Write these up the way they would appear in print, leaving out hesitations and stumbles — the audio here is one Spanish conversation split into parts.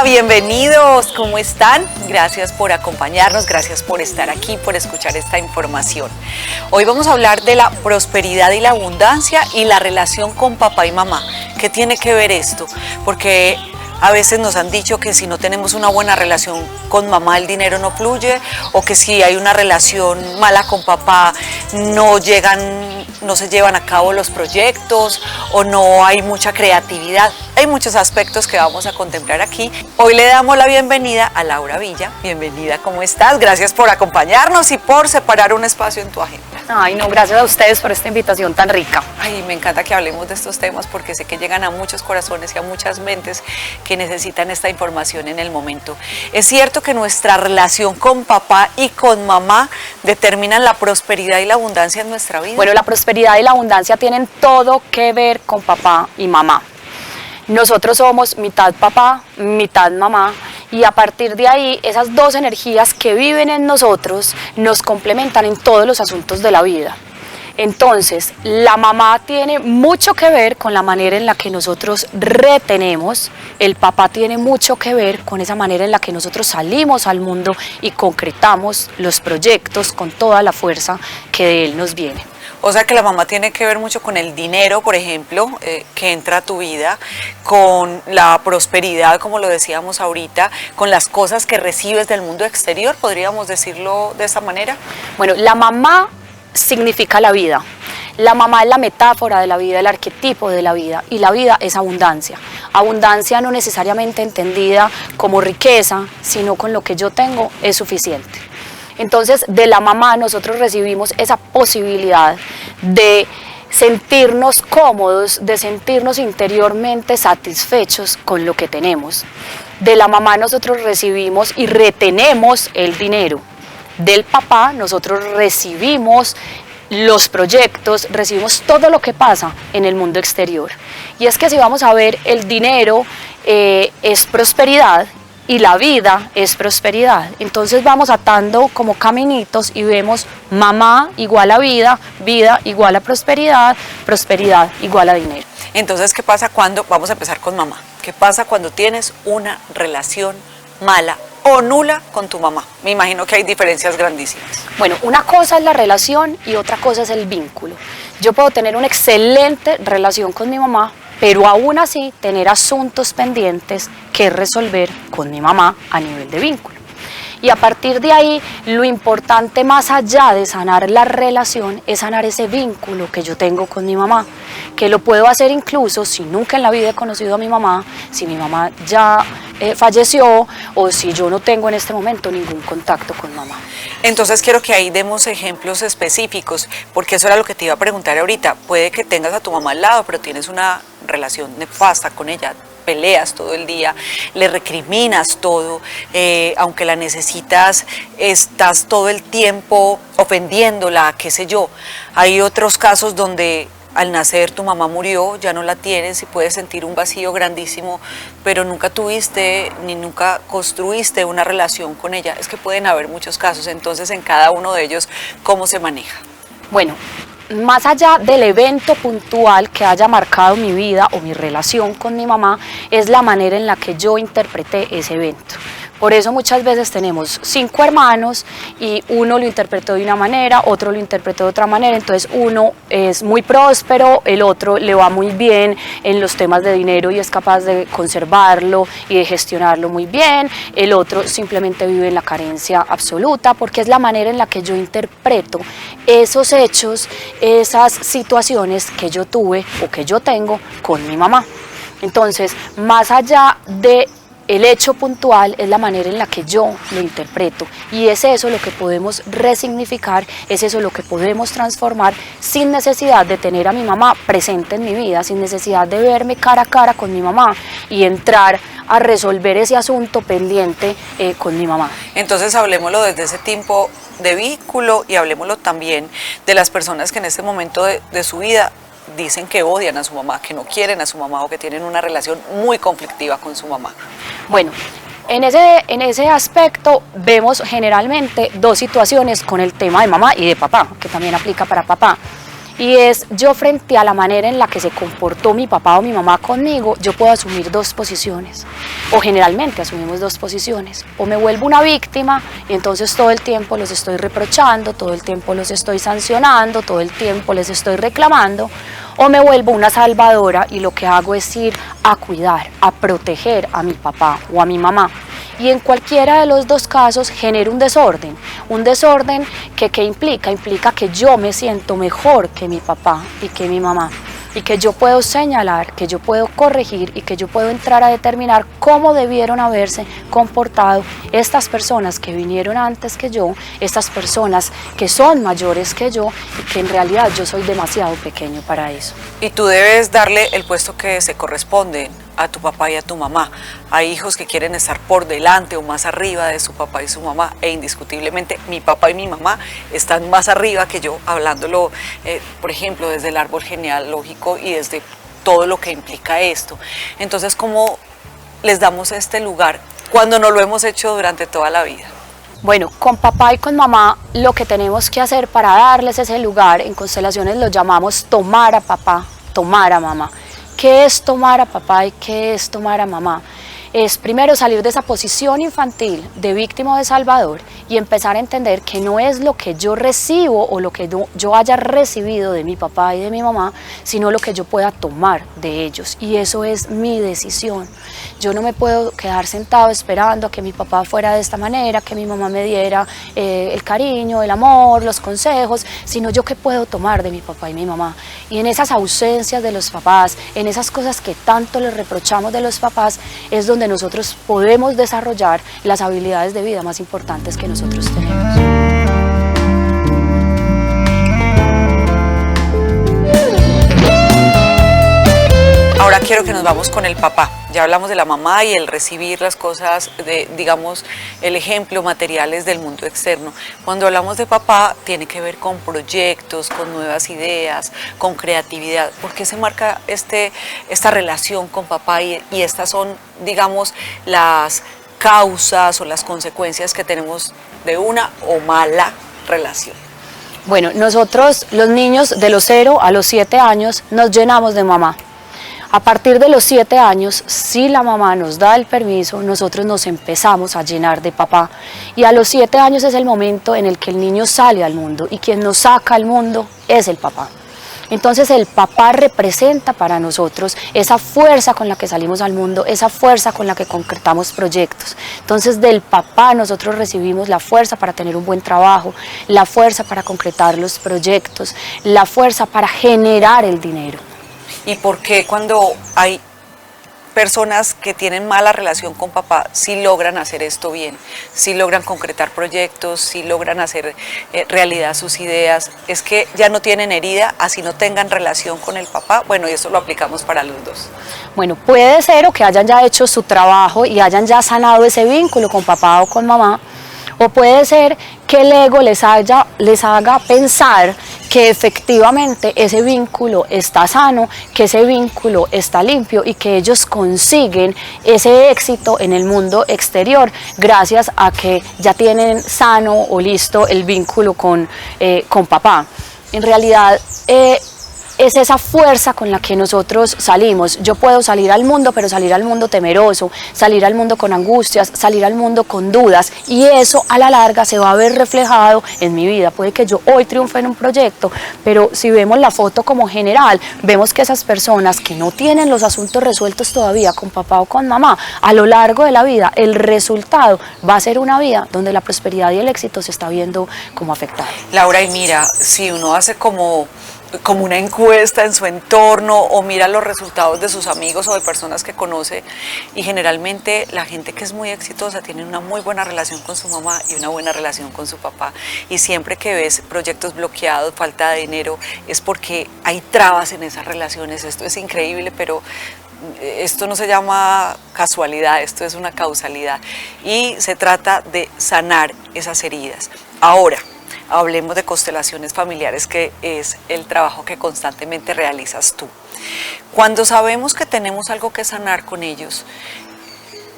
bienvenidos, ¿cómo están? Gracias por acompañarnos, gracias por estar aquí, por escuchar esta información. Hoy vamos a hablar de la prosperidad y la abundancia y la relación con papá y mamá. ¿Qué tiene que ver esto? Porque a veces nos han dicho que si no tenemos una buena relación con mamá el dinero no fluye, o que si hay una relación mala con papá no se llevan a cabo los proyectos o no hay mucha creatividad. Hay muchos aspectos que vamos a contemplar aquí. Hoy le damos la bienvenida a Laura Villa. Bienvenida, ¿cómo estás? Gracias por acompañarnos y por separar un espacio en tu agenda. Ay, no, gracias a ustedes por esta invitación tan rica. Ay, me encanta que hablemos de estos temas porque sé que llegan a muchos corazones y a muchas mentes que necesitan esta información en el momento. Es cierto que nuestra relación con papá y con mamá determinan la prosperidad y la abundancia en nuestra vida. Bueno, la prosperidad y la abundancia tienen todo que ver con papá y mamá. Nosotros somos mitad papá, mitad mamá, y a partir de ahí esas dos energías que viven en nosotros nos complementan en todos los asuntos de la vida. Entonces, la mamá tiene mucho que ver con la manera en la que nosotros retenemos, el papá tiene mucho que ver con esa manera en la que nosotros salimos al mundo y concretamos los proyectos con toda la fuerza que de él nos viene. O sea que la mamá tiene que ver mucho con el dinero, por ejemplo, que entra a tu vida, con la prosperidad, como lo decíamos ahorita, con las cosas que recibes del mundo exterior, ¿podríamos decirlo de esa manera? Bueno, la mamá significa la vida. La mamá es la metáfora de la vida, el arquetipo de la vida, y la vida es abundancia. Abundancia no necesariamente entendida como riqueza, sino con lo que yo tengo es suficiente. Entonces, de la mamá nosotros recibimos esa posibilidad de sentirnos cómodos, de sentirnos interiormente satisfechos con lo que tenemos. De la mamá nosotros recibimos y retenemos el dinero. Del papá nosotros recibimos los proyectos, recibimos todo lo que pasa en el mundo exterior. Y es que si vamos a ver, el dinero es prosperidad y la vida es prosperidad. Entonces vamos atando como caminitos y vemos mamá igual a vida, vida igual a prosperidad, prosperidad igual a dinero. Entonces, ¿qué pasa cuando, vamos a empezar con mamá, qué pasa cuando tienes una relación mala o nula con tu mamá? Me imagino que hay diferencias grandísimas. Bueno, una cosa es la relación y otra cosa es el vínculo. Yo puedo tener una excelente relación con mi mamá, pero aún así tener asuntos pendientes que resolver con mi mamá a nivel de vínculo. Y a partir de ahí, lo importante más allá de sanar la relación es sanar ese vínculo que yo tengo con mi mamá, que lo puedo hacer incluso si nunca en la vida he conocido a mi mamá, si mi mamá ya falleció o si yo no tengo en este momento ningún contacto con mamá. Entonces quiero que ahí demos ejemplos específicos, porque eso era lo que te iba a preguntar ahorita. Puede que tengas a tu mamá al lado, pero tienes una relación nefasta con ella, peleas todo el día, le recriminas todo, aunque la necesitas, estás todo el tiempo ofendiéndola, qué sé yo. Hay otros casos donde al nacer tu mamá murió, ya no la tienes y puedes sentir un vacío grandísimo, pero nunca tuviste ni nunca construiste una relación con ella. Es que pueden haber muchos casos, entonces en cada uno de ellos, ¿cómo se maneja? Bueno, más allá del evento puntual que haya marcado mi vida o mi relación con mi mamá, es la manera en la que yo interpreté ese evento. Por eso muchas veces tenemos 5 hermanos y uno lo interpretó de una manera, otro lo interpretó de otra manera, entonces uno es muy próspero, el otro le va muy bien en los temas de dinero y es capaz de conservarlo y de gestionarlo muy bien, el otro simplemente vive en la carencia absoluta, porque es la manera en la que yo interpreto esos hechos, esas situaciones que yo tuve o que yo tengo con mi mamá. Entonces, más allá de el hecho puntual, es la manera en la que yo lo interpreto, y es eso lo que podemos resignificar, es eso lo que podemos transformar sin necesidad de tener a mi mamá presente en mi vida, sin necesidad de verme cara a cara con mi mamá y entrar a resolver ese asunto pendiente con mi mamá. Entonces hablemoslo desde ese tiempo de vínculo y hablemoslo también de las personas que en este momento de su vida dicen que odian a su mamá, que no quieren a su mamá o que tienen una relación muy conflictiva con su mamá. Bueno, en ese aspecto vemos generalmente dos situaciones con el tema de mamá y de papá, que también aplica para papá. Y es yo frente a la manera en la que se comportó mi papá o mi mamá conmigo, yo puedo asumir dos posiciones, o generalmente asumimos dos posiciones, o me vuelvo una víctima y entonces todo el tiempo los estoy reprochando, todo el tiempo los estoy sancionando, todo el tiempo les estoy reclamando, o me vuelvo una salvadora y lo que hago es ir a cuidar, a proteger a mi papá o a mi mamá. Y en cualquiera de los dos casos genera un desorden que ¿qué implica? Implica que yo me siento mejor que mi papá y que mi mamá, y que yo puedo señalar, que yo puedo corregir y que yo puedo entrar a determinar cómo debieron haberse comportado estas personas que vinieron antes que yo, estas personas que son mayores que yo y que en realidad yo soy demasiado pequeño para eso. Y tú debes darle el puesto que se corresponde a tu papá y a tu mamá. Hay hijos que quieren estar por delante o más arriba de su papá y su mamá, e indiscutiblemente mi papá y mi mamá están más arriba que yo, hablándolo, por ejemplo, desde el árbol genealógico y desde todo lo que implica esto. Entonces, ¿cómo les damos este lugar cuando no lo hemos hecho durante toda la vida? Bueno, con papá y con mamá lo que tenemos que hacer para darles ese lugar, en constelaciones lo llamamos tomar a papá, tomar a mamá. ¿Qué es tomar a papá y qué es tomar a mamá? Es primero salir de esa posición infantil de víctima o de salvador y empezar a entender que no es lo que yo recibo o lo que yo haya recibido de mi papá y de mi mamá, sino lo que yo pueda tomar de ellos, y eso es mi decisión. Yo no me puedo quedar sentado esperando a que mi papá fuera de esta manera, que mi mamá me diera el cariño, el amor, los consejos, sino yo qué puedo tomar de mi papá y mi mamá. Y en esas ausencias de los papás, en esas cosas que tanto les reprochamos de los papás, es donde nosotros podemos desarrollar las habilidades de vida más importantes que nosotros tenemos. Ahora quiero que nos vamos con el papá. Ya hablamos de la mamá y el recibir las cosas, digamos, el ejemplo, materiales del mundo externo. Cuando hablamos de papá, tiene que ver con proyectos, con nuevas ideas, con creatividad. ¿Por qué se marca esta relación con papá y estas son, digamos, las causas o las consecuencias que tenemos de una o mala relación? Bueno, nosotros, los niños de los 0 a los 7 años, nos llenamos de mamá. A partir de los 7 años, si la mamá nos da el permiso, nosotros nos empezamos a llenar de papá. Y a los 7 años es el momento en el que el niño sale al mundo y quien nos saca al mundo es el papá. Entonces el papá representa para nosotros esa fuerza con la que salimos al mundo, esa fuerza con la que concretamos proyectos. Entonces del papá nosotros recibimos la fuerza para tener un buen trabajo, la fuerza para concretar los proyectos, la fuerza para generar el dinero. ¿Y por qué cuando hay personas que tienen mala relación con papá sí logran hacer esto bien, sí logran concretar proyectos, sí logran hacer realidad sus ideas? Es que ya no tienen herida, así no tengan relación con el papá. Bueno, y eso lo aplicamos para los dos. Bueno, puede ser o que hayan ya hecho su trabajo y hayan ya sanado ese vínculo con papá o con mamá, o puede ser que el ego les haga pensar que efectivamente ese vínculo está sano, que ese vínculo está limpio y que ellos consiguen ese éxito en el mundo exterior gracias a que ya tienen sano o listo el vínculo con papá. En realidad, es esa fuerza con la que nosotros salimos. Yo puedo salir al mundo, pero salir al mundo temeroso, salir al mundo con angustias, salir al mundo con dudas, y eso a la larga se va a ver reflejado en mi vida. Puede que yo hoy triunfe en un proyecto, pero si vemos la foto como general, vemos que esas personas que no tienen los asuntos resueltos todavía con papá o con mamá, a lo largo de la vida, el resultado va a ser una vida donde la prosperidad y el éxito se está viendo como afectado. Laura, y mira, si uno hace como una encuesta en su entorno o mira los resultados de sus amigos o de personas que conoce, y generalmente la gente que es muy exitosa tiene una muy buena relación con su mamá y una buena relación con su papá, y siempre que ves proyectos bloqueados, falta de dinero, es porque hay trabas en esas relaciones. Esto es increíble, pero esto no se llama casualidad, esto es una causalidad y se trata de sanar esas heridas. Ahora, hablemos de constelaciones familiares, que es el trabajo que constantemente realizas tú. Cuando sabemos que tenemos algo que sanar con ellos,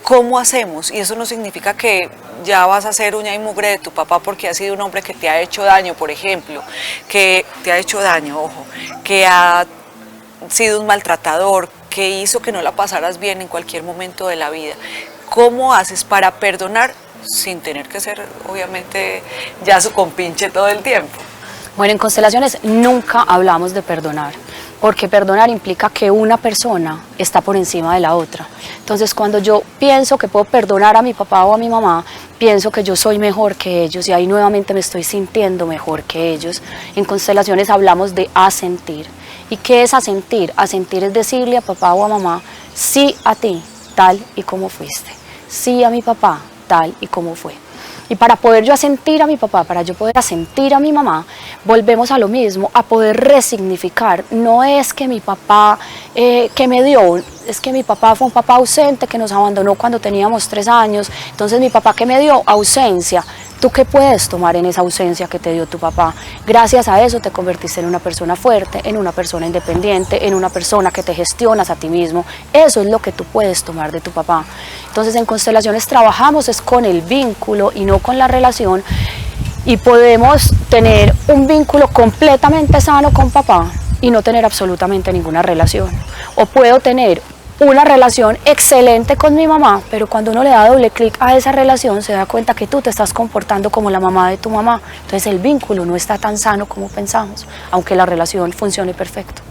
¿Cómo hacemos? Y eso no significa que ya vas a ser uña y mugre de tu papá porque ha sido un hombre que te ha hecho daño, por ejemplo, que te ha hecho daño, ojo, que ha sido un maltratador, que hizo que no la pasaras bien en cualquier momento de la vida. ¿Cómo haces para perdonar sin tener que ser, obviamente, ya su compinche todo el tiempo? Bueno, en Constelaciones nunca hablamos de perdonar, porque perdonar implica que una persona está por encima de la otra. Entonces, cuando yo pienso que puedo perdonar a mi papá o a mi mamá, pienso que yo soy mejor que ellos y ahí nuevamente me estoy sintiendo mejor que ellos. En Constelaciones hablamos de asentir. ¿Y qué es asentir? Asentir es decirle a papá o a mamá, sí a ti, tal y como fuiste. Sí a mi papá, tal y como fue. Y para poder yo asentir a mi papá, para yo poder asentir a mi mamá, volvemos a lo mismo, a poder resignificar. No es que mi papá, que me dio, es que mi papá fue un papá ausente que nos abandonó cuando teníamos 3 años. Entonces mi papá, ¿qué me dio? Ausencia. ¿Tú qué puedes tomar en esa ausencia que te dio tu papá? Gracias a eso te convertiste en una persona fuerte, en una persona independiente, en una persona que te gestionas a ti mismo. Eso es lo que tú puedes tomar de tu papá. Entonces en Constelaciones trabajamos es con el vínculo y no con la relación, y podemos tener un vínculo completamente sano con papá y no tener absolutamente ninguna relación. O puedo tener una relación excelente con mi mamá, pero cuando uno le da doble clic a esa relación se da cuenta que tú te estás comportando como la mamá de tu mamá. Entonces el vínculo no está tan sano como pensamos, aunque la relación funcione perfecto.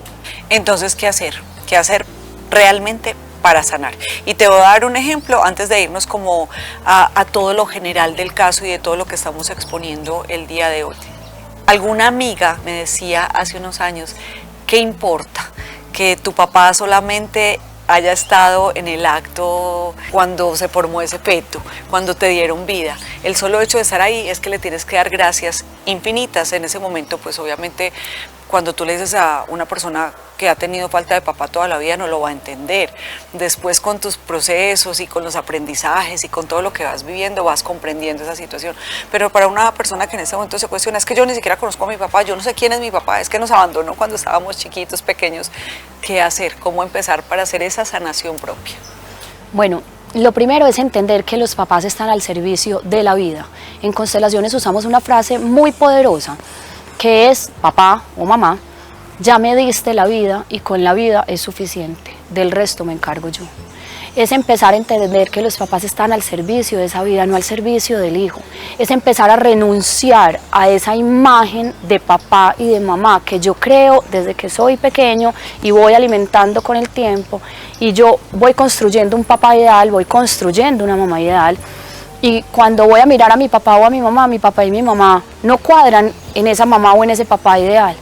Entonces, ¿qué hacer? ¿Qué hacer realmente para sanar? Y te voy a dar un ejemplo antes de irnos como a todo lo general del caso y de todo lo que estamos exponiendo el día de hoy. Alguna amiga me decía hace unos años, ¿qué importa? Que tu papá solamente haya estado en el acto cuando se formó ese feto, cuando te dieron vida. El solo hecho de estar ahí es que le tienes que dar gracias infinitas. En ese momento, pues obviamente, cuando tú le dices a una persona que ha tenido falta de papá toda la vida, no lo va a entender. Después, con tus procesos y con los aprendizajes y con todo lo que vas viviendo, vas comprendiendo esa situación. Pero para una persona que en este momento se cuestiona, es que yo ni siquiera conozco a mi papá, yo no sé quién es mi papá, es que nos abandonó cuando estábamos chiquitos, pequeños. ¿Qué hacer? ¿Cómo empezar para hacer esa sanación propia? Bueno, lo primero es entender que los papás están al servicio de la vida. En Constelaciones usamos una frase muy poderosa, que es: papá o mamá, ya me diste la vida y con la vida es suficiente, del resto me encargo yo. Es empezar a entender que los papás están al servicio de esa vida, no al servicio del hijo. Es empezar a renunciar a esa imagen de papá y de mamá que yo creo desde que soy pequeño y voy alimentando con el tiempo, y yo voy construyendo un papá ideal, voy construyendo una mamá ideal. Y cuando voy a mirar a mi papá o a mi papá y mi mamá no cuadran en esa mamá o en ese papá ideal.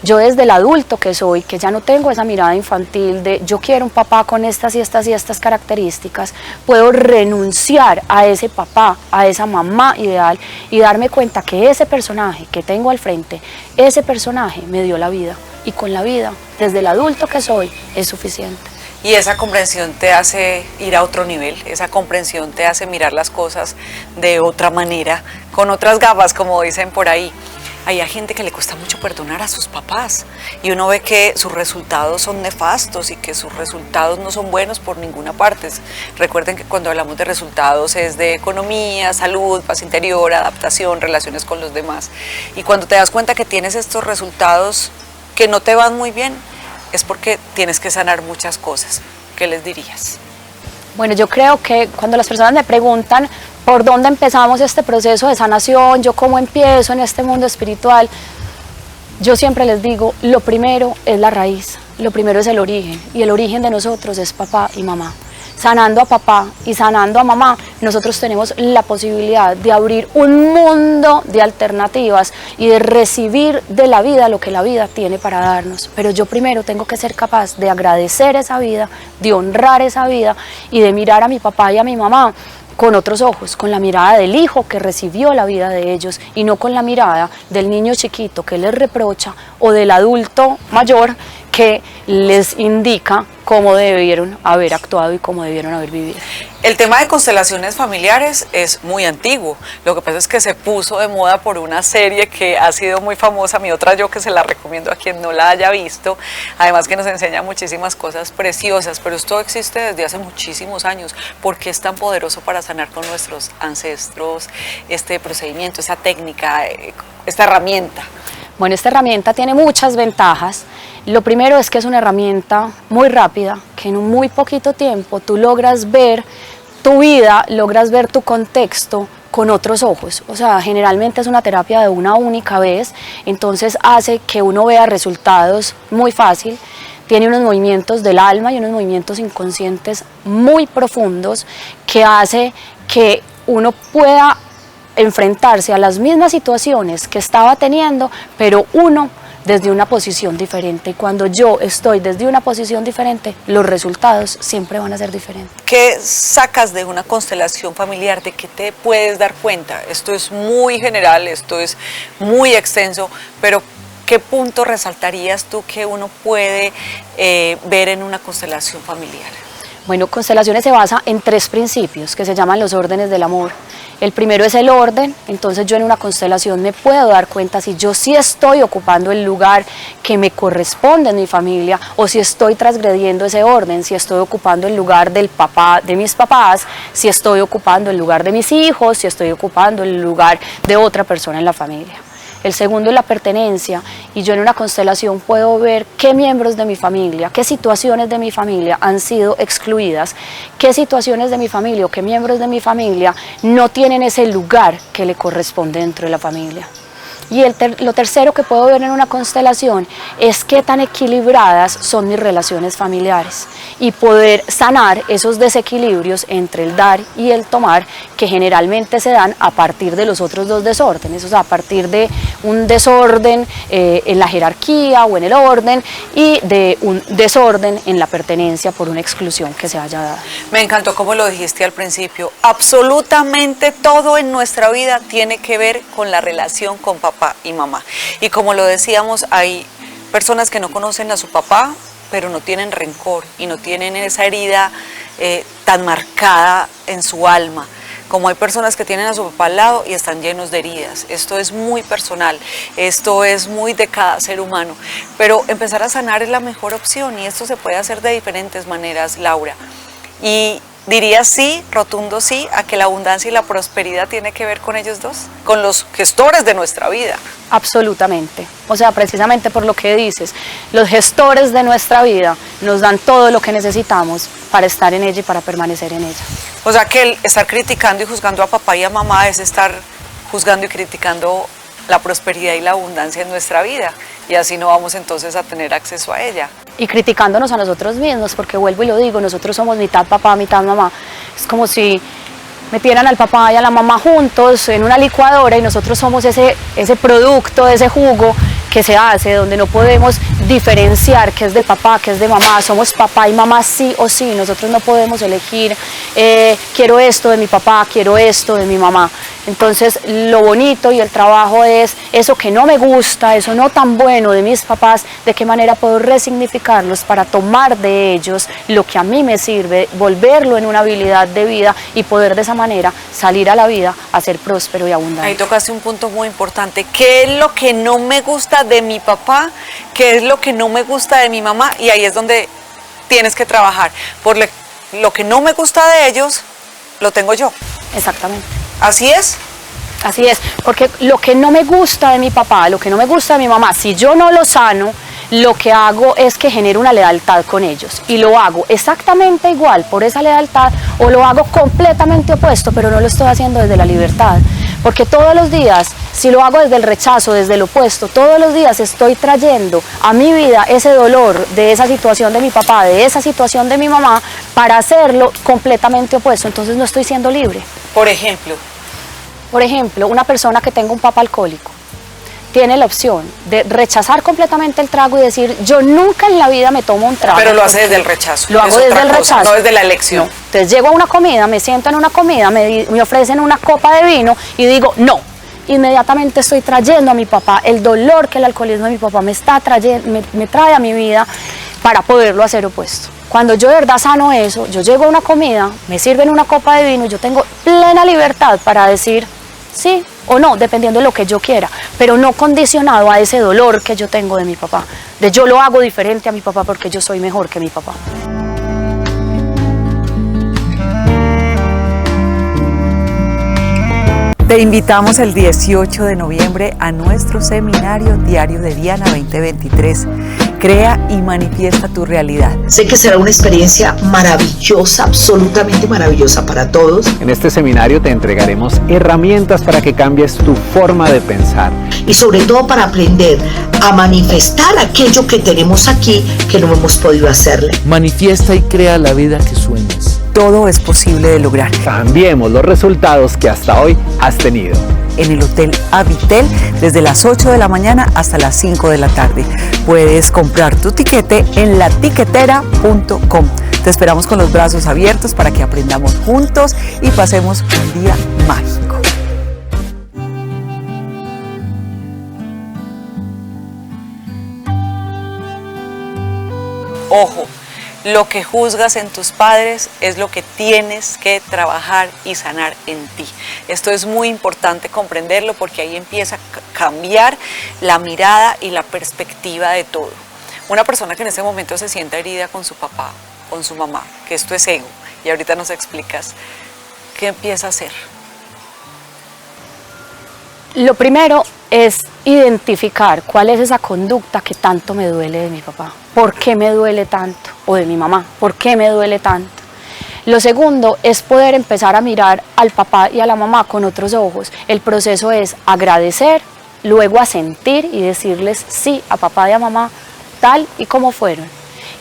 Yo desde el adulto que soy, que ya no tengo esa mirada infantil de yo quiero un papá con estas y estas y estas características, puedo renunciar a ese papá, a esa mamá ideal y darme cuenta que ese personaje que tengo al frente, ese personaje me dio la vida, y con la vida, desde el adulto que soy, es suficiente. Y esa comprensión te hace ir a otro nivel, esa comprensión te hace mirar las cosas de otra manera, con otras gafas, como dicen por ahí. Hay gente que le cuesta mucho perdonar a sus papás y uno ve que sus resultados son nefastos y que sus resultados no son buenos por ninguna parte. Recuerden que cuando hablamos de resultados es de economía, salud, paz interior, adaptación, relaciones con los demás. Y cuando te das cuenta que tienes estos resultados que no te van muy bien, es porque tienes que sanar muchas cosas. ¿Qué les dirías? Bueno, yo creo que cuando las personas me preguntan por dónde empezamos este proceso de sanación, yo cómo empiezo en este mundo espiritual, yo siempre les digo, lo primero es la raíz, lo primero es el origen, y el origen de nosotros es papá y mamá. Sanando a papá y sanando a mamá, nosotros tenemos la posibilidad de abrir un mundo de alternativas y de recibir de la vida lo que la vida tiene para darnos. Pero yo primero tengo que ser capaz de agradecer esa vida, de honrar esa vida y de mirar a mi papá y a mi mamá con otros ojos, con la mirada del hijo que recibió la vida de ellos y no con la mirada del niño chiquito que les reprocha o del adulto mayor que les indica cómo debieron haber actuado y cómo debieron haber vivido. El tema de constelaciones familiares es muy antiguo. Lo que pasa es que se puso de moda por una serie que ha sido muy famosa, Mi Otra Yo, que se la recomiendo a quien no la haya visto. Además que nos enseña muchísimas cosas preciosas, pero esto existe desde hace muchísimos años. ¿Por qué es tan poderoso para sanar con nuestros ancestros este procedimiento, esa técnica, esta herramienta? Bueno, esta herramienta tiene muchas ventajas. Lo primero es que es una herramienta muy rápida, que en un muy poquito tiempo tú logras ver tu vida, logras ver tu contexto con otros ojos. O sea, generalmente es una terapia de una única vez, entonces hace que uno vea resultados muy fácil. Tiene unos movimientos del alma y unos movimientos inconscientes muy profundos que hace que uno pueda enfrentarse a las mismas situaciones que estaba teniendo, pero uno desde una posición diferente. Y cuando yo estoy desde una posición diferente, los resultados siempre van a ser diferentes. ¿Qué sacas de una constelación familiar? ¿De qué te puedes dar cuenta? Esto es muy general, esto es muy extenso, pero ¿qué punto resaltarías tú que uno puede ver en una constelación familiar? Bueno, constelaciones se basa en 3 principios que se llaman los órdenes del amor. El primero es el orden, entonces yo en una constelación me puedo dar cuenta si yo sí estoy ocupando el lugar que me corresponde en mi familia o si estoy transgrediendo ese orden, si estoy ocupando el lugar del papá, de mis papás, si estoy ocupando el lugar de mis hijos, si estoy ocupando el lugar de otra persona en la familia. El segundo es la pertenencia, y yo en una constelación puedo ver qué miembros de mi familia, qué situaciones de mi familia han sido excluidas, qué situaciones de mi familia o qué miembros de mi familia no tienen ese lugar que le corresponde dentro de la familia. Y lo tercero que puedo ver en una constelación es qué tan equilibradas son mis relaciones familiares y poder sanar esos desequilibrios entre el dar y el tomar que generalmente se dan a partir de los otros 2 desórdenes, o sea, a partir de un desorden en la jerarquía o en el orden y de un desorden en la pertenencia por una exclusión que se haya dado. Me encantó como lo dijiste al principio, absolutamente todo en nuestra vida tiene que ver con la relación con papá y mamá. Y como lo decíamos, hay personas que no conocen a su papá, pero no tienen rencor y no tienen esa herida tan marcada en su alma. Como hay personas que tienen a su papá al lado y están llenos de heridas. Esto es muy personal, esto es muy de cada ser humano. Pero empezar a sanar es la mejor opción y esto se puede hacer de diferentes maneras, Laura. Y diría sí, rotundo sí, a que la abundancia y la prosperidad tiene que ver con ellos dos, con los gestores de nuestra vida. Absolutamente, o sea, precisamente por lo que dices, los gestores de nuestra vida nos dan todo lo que necesitamos para estar en ella y para permanecer en ella. O sea que el estar criticando y juzgando a papá y a mamá es estar juzgando y criticando la prosperidad y la abundancia en nuestra vida, y así no vamos entonces a tener acceso a ella. Y criticándonos a nosotros mismos, porque vuelvo y lo digo, nosotros somos mitad papá, mitad mamá. Es como si metieran al papá y a la mamá juntos en una licuadora y nosotros somos ese producto, ese jugo que se hace, donde no podemos diferenciar qué es de papá, qué es de mamá. Somos papá y mamá sí o sí, nosotros no podemos elegir quiero esto de mi papá, quiero esto de mi mamá. Entonces lo bonito y el trabajo es eso que no me gusta, eso no tan bueno de mis papás, de qué manera puedo resignificarlos para tomar de ellos lo que a mí me sirve, volverlo en una habilidad de vida y poder de esa manera salir a la vida a ser próspero y abundante. Ahí tocaste un punto muy importante. ¿Qué es lo que no me gusta de mi papá? ¿Qué es lo que no me gusta de mi mamá? Y ahí es donde tienes que trabajar. Por lo que no me gusta de ellos, lo tengo yo. Exactamente. ¿Así es? Así es, porque lo que no me gusta de mi papá, lo que no me gusta de mi mamá, si yo no lo sano, lo que hago es que genero una lealtad con ellos y lo hago exactamente igual por esa lealtad o lo hago completamente opuesto, pero no lo estoy haciendo desde la libertad, porque todos los días, si lo hago desde el rechazo, desde el opuesto, todos los días estoy trayendo a mi vida ese dolor de esa situación de mi papá, de esa situación de mi mamá, para hacerlo completamente opuesto, entonces no estoy siendo libre. Por ejemplo, una persona que tenga un papá alcohólico tiene la opción de rechazar completamente el trago y decir, yo nunca en la vida me tomo un trago. Pero lo hace desde el rechazo. Lo hago desde el rechazo. No desde la elección. No. Entonces llego a una comida, me siento en una comida, me ofrecen una copa de vino y digo, no, inmediatamente estoy trayendo a mi papá el dolor que el alcoholismo de mi papá me trae a mi vida para poderlo hacer opuesto. Cuando yo de verdad sano eso, yo llego a una comida, me sirven una copa de vino, yo tengo plena libertad para decir sí o no, dependiendo de lo que yo quiera, pero no condicionado a ese dolor que yo tengo de mi papá, de yo lo hago diferente a mi papá porque yo soy mejor que mi papá. Te invitamos el 18 de noviembre a nuestro seminario Diario de Diana 2023. Crea y manifiesta tu realidad. Sé que será una experiencia maravillosa, absolutamente maravillosa para todos. En este seminario te entregaremos herramientas para que cambies tu forma de pensar. Y sobre todo para aprender a manifestar aquello que tenemos aquí que no hemos podido hacerle. Manifiesta y crea la vida que sueñas. Todo es posible de lograr. Cambiemos los resultados que hasta hoy has tenido. En el Hotel Habitel desde las 8 de la mañana hasta las 5 de la tarde. Puedes comprar tu tiquete en latiquetera.com. Te esperamos con los brazos abiertos para que aprendamos juntos y pasemos un día mágico. Ojo. Lo que juzgas en tus padres es lo que tienes que trabajar y sanar en ti. Esto es muy importante comprenderlo porque ahí empieza a cambiar la mirada y la perspectiva de todo. Una persona que en este momento se sienta herida con su papá, con su mamá, que esto es ego, y ahorita nos explicas, ¿qué empieza a hacer? Lo primero es identificar cuál es esa conducta que tanto me duele de mi papá. ¿Por qué me duele tanto? O de mi mamá, ¿por qué me duele tanto? Lo segundo es poder empezar a mirar al papá y a la mamá con otros ojos. El proceso es agradecer, luego a sentir y decirles sí a papá y a mamá tal y como fueron.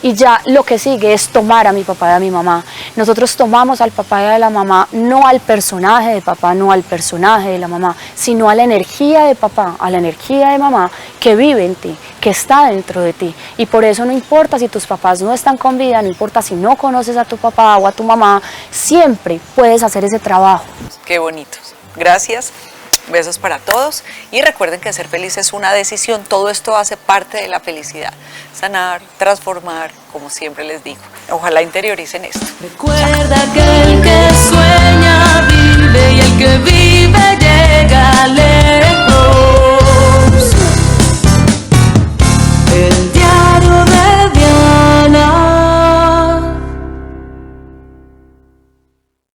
Y ya lo que sigue es tomar a mi papá y a mi mamá. Nosotros tomamos al papá y a la mamá, no al personaje de papá, no al personaje de la mamá, sino a la energía de papá, a la energía de mamá que vive en ti, que está dentro de ti. Y por eso no importa si tus papás no están con vida, no importa si no conoces a tu papá o a tu mamá, siempre puedes hacer ese trabajo. Qué bonitos. Gracias. Besos para todos y recuerden que ser feliz es una decisión, todo esto hace parte de la felicidad, sanar, transformar, como siempre les digo. Ojalá interioricen esto. Recuerda que el que sueña